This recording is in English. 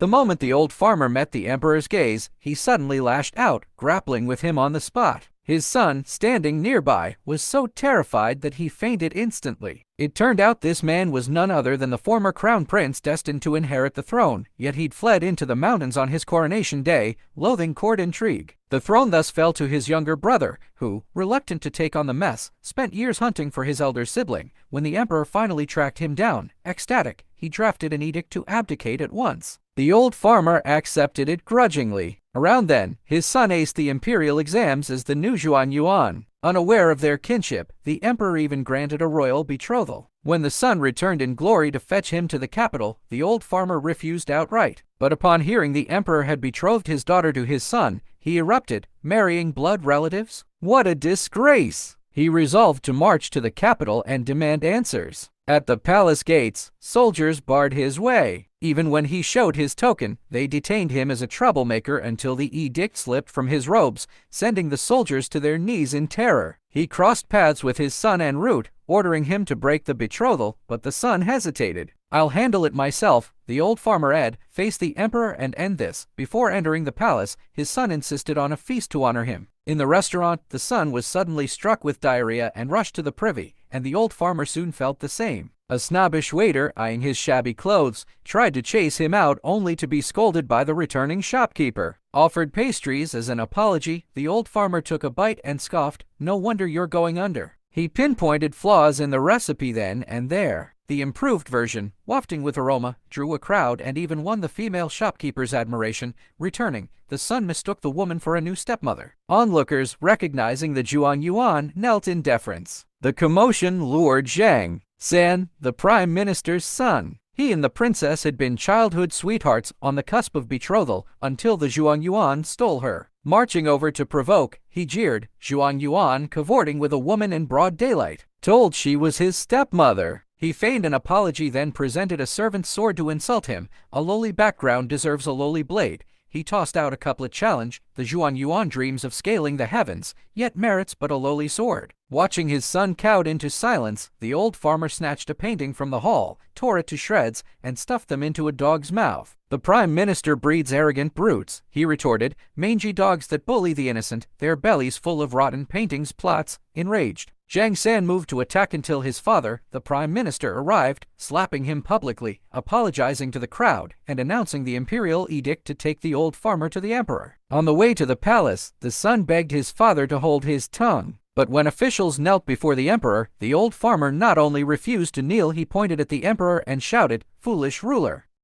The moment the old farmer met the emperor's gaze, he suddenly lashed out, grappling with him on the spot. His son, standing nearby, was so terrified that he fainted instantly. It turned out this man was none other than the former crown prince destined to inherit the throne, yet he'd fled into the mountains on his coronation day, loathing court intrigue. The throne thus fell to his younger brother, who, reluctant to take on the mess, spent years hunting for his elder sibling. When the emperor finally tracked him down, ecstatic, he drafted an edict to abdicate at once. The old farmer accepted it grudgingly. Around then, his son aced the imperial exams as the new Zhuan Yuan. Unaware of their kinship, the emperor even granted a royal betrothal. When the son returned in glory to fetch him to the capital, the old farmer refused outright. But upon hearing the emperor had betrothed his daughter to his son, he erupted, marrying blood relatives? What a disgrace! He resolved to march to the capital and demand answers. At the palace gates, soldiers barred his way. Even when he showed his token, they detained him as a troublemaker until the edict slipped from his robes, sending the soldiers to their knees in terror. He crossed paths with his son en route, ordering him to break the betrothal, but the son hesitated. "I'll handle it myself," the old farmer faced the emperor and end this. Before entering the palace, his son insisted on a feast to honor him. In the restaurant, the son was suddenly struck with diarrhea and rushed to the privy, and the old farmer soon felt the same. A snobbish waiter, eyeing his shabby clothes, tried to chase him out only to be scolded by the returning shopkeeper. Offered pastries as an apology, the old farmer took a bite and scoffed, "No wonder you're going under." He pinpointed flaws in the recipe then and there. The improved version, wafting with aroma, drew a crowd and even won the female shopkeeper's admiration. Returning, the son mistook the woman for a new stepmother. Onlookers, recognizing the Zhuan Yuan, knelt in deference. The commotion lured Zhang San, the prime minister's son. He and the princess had been childhood sweethearts on the cusp of betrothal until the Zhuan Yuan stole her. Marching over to provoke, he jeered, Zhuan Yuan cavorting with a woman in broad daylight, told she was his stepmother. He feigned an apology, then presented a servant's sword to insult him. A lowly background deserves a lowly blade. He tossed out a couplet challenge. The Zhuan Yuan dreams of scaling the heavens, yet merits but a lowly sword. Watching his son cowed into silence, the old farmer snatched a painting from the hall, tore it to shreds, and stuffed them into a dog's mouth. "The prime minister breeds arrogant brutes," he retorted, "mangy dogs that bully the innocent, their bellies full of rotten paintings, plots." Enraged, Zhang San moved to attack until his father, the prime minister, arrived, slapping him publicly, apologizing to the crowd, and announcing the imperial edict to take the old farmer to the emperor. On the way to the palace, the son begged his father to hold his tongue. But when officials knelt before the emperor, the old farmer not only refused to kneel, he pointed at the emperor and shouted, "Foolish ruler!